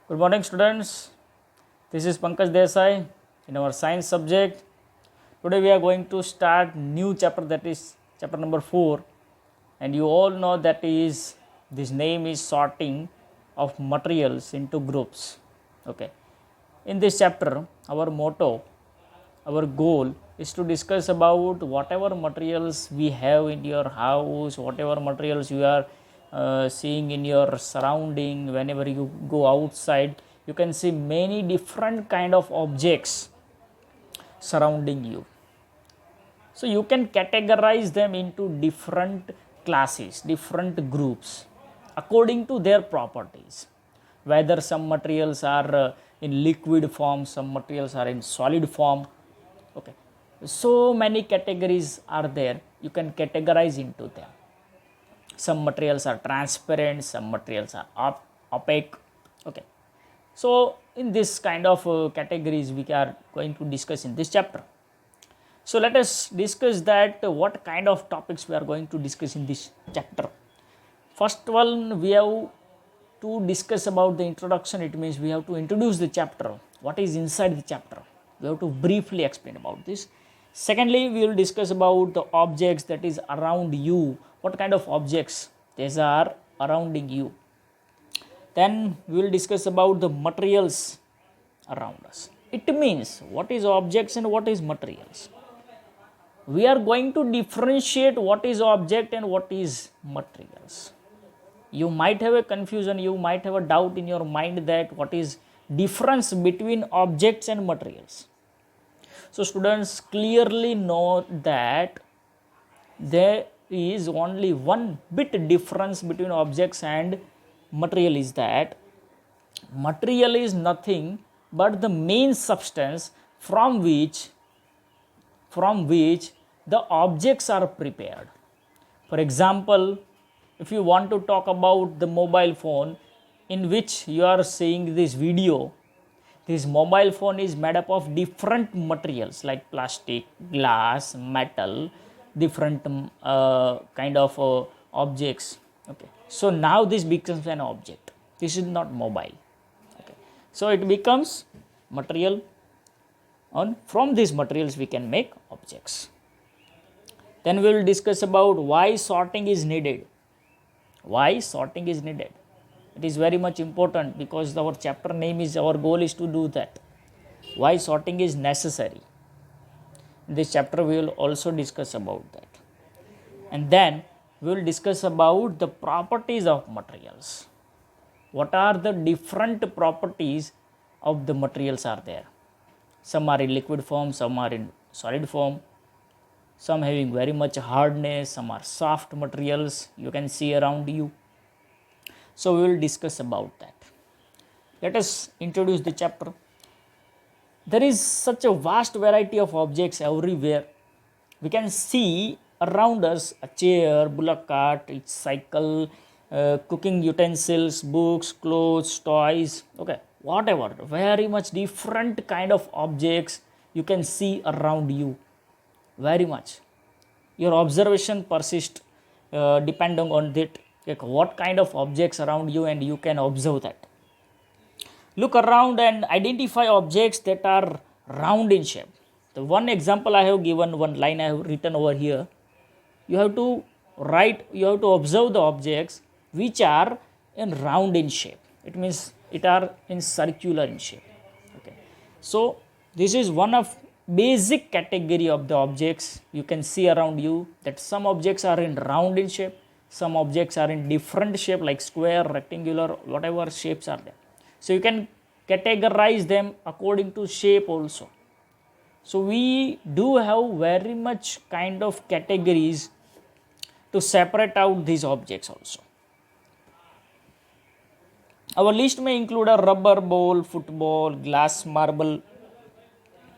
Good morning, students. This is Pankaj Desai in our science subject. Today we are going to start new chapter, that is chapter number 4, and you all know that is this name is sorting of materials into groups. Okay. In this chapter, our motto, our goal is to discuss about whatever materials we have in your house, whatever materials you are seeing in your surrounding. Whenever you go outside, you can see many different kind of objects surrounding you. So you can categorize them into different classes, different groups according to their properties. Whether some materials are in liquid form, some materials are in solid form. Okay. So many categories are there. You can categorize into them. Some materials are transparent, some materials are opaque. Okay. So in this kind of categories we are going to discuss in this chapter. So let us discuss that what kind of topics we are going to discuss in this chapter. First one, we have to discuss about the introduction. It means we have to introduce the chapter. What is inside the chapter? We have to briefly explain about this. Secondly, we will discuss about the objects that is around you. What kind of objects these are surrounding you. Then we will discuss about the materials around us. It means what is objects and what is materials. We are going to differentiate what is object and what is materials. You might have a confusion, you might have a doubt in your mind that what is difference between objects and materials. So students clearly know that there is only one bit difference between objects and material, is that material is nothing but the main substance from which the objects are prepared. For example, if you want to talk about the mobile phone in which you are seeing this video, this mobile phone is made up of different materials like plastic, glass, metal, different kind of objects. Okay. So now this becomes an object. This is not mobile. Okay. So it becomes material. And from these materials we can make objects. Then we will discuss about why sorting is needed. Why sorting is needed. It is very much important because our chapter name is, our goal is to do that. Why sorting is necessary. In this chapter we will also discuss about that. And then we will discuss about the properties of materials. What are the different properties of the materials are there. Some are in liquid form, some are in solid form, some having very much hardness, some are soft materials you can see around you. So we will discuss about that. Let us introduce the chapter. There is such a vast variety of objects everywhere. We can see around us a chair, bullock cart, its cycle, cooking utensils, books, clothes, toys. Okay, whatever, very much different kind of objects you can see around you. Very much. Your observation persists depending on that, like what kind of objects around you, and you can observe that. Look around and identify objects that are round in shape. The one example I have given, one line I have written over here. You have to write, you have to observe the objects which are in round in shape. It means it are in circular in shape. Okay. So this is one of basic category of the objects you can see around you, that some objects are in round in shape, some objects are in different shape like square, rectangular, whatever shapes are there. So you can categorize them according to shape also. So we do have very much kind of categories to separate out these objects also. Our list may include a rubber ball, football, glass marble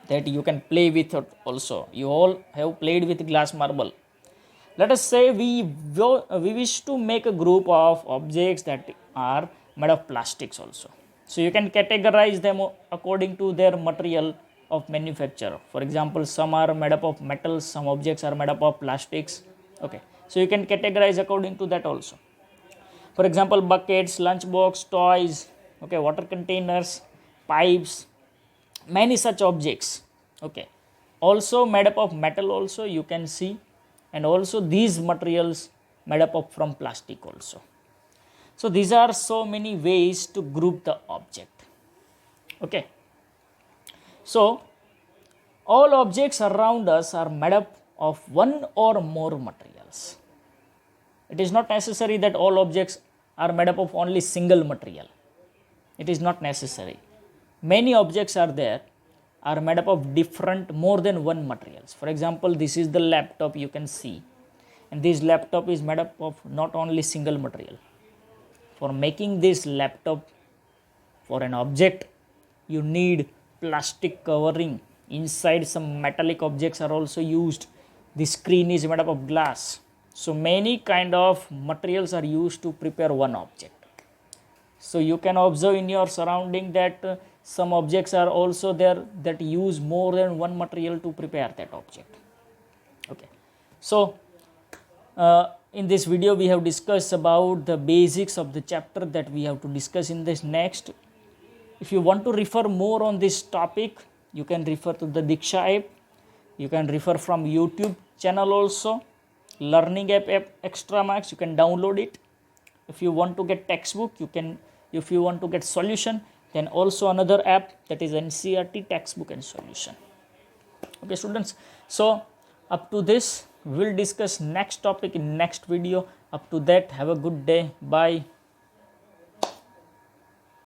that you can play with also. You all have played with glass marble. Let us say we wish to make a group of objects that are made of plastics also. So you can categorize them according to their material of manufacture. For example, some are made up of metals, some objects are made up of plastics. Okay. So you can categorize according to that also. For example, buckets, lunchbox, toys, okay, water containers, pipes, many such objects, okay, also made up of metal also you can see, and also these materials made up of from plastic also. So these are so many ways to group the object, okay. So all objects around us are made up of one or more materials. It is not necessary that all objects are made up of only single material. It is not necessary. Many objects are there are made up of different more than one materials. For example, this is the laptop you can see, and this laptop is made up of not only single material. For making this laptop for an object, you need plastic covering. Inside some metallic objects are also used. The screen is made up of glass. So many kind of materials are used to prepare one object. So you can observe in your surrounding that some objects are also there that use more than one material to prepare that object, okay. So in this video we have discussed about the basics of the chapter that we have to discuss in this next. If you want to refer more on this topic, you can refer to the Diksha app. You can refer from YouTube channel also. Learning app Extra Marks, you can download it. If you want to get textbook, you can. If you want to get solution, then also another app, that is NCERT textbook and solution. Okay students, so up to this we will discuss next topic in next video. Up to that, have a good day. Bye.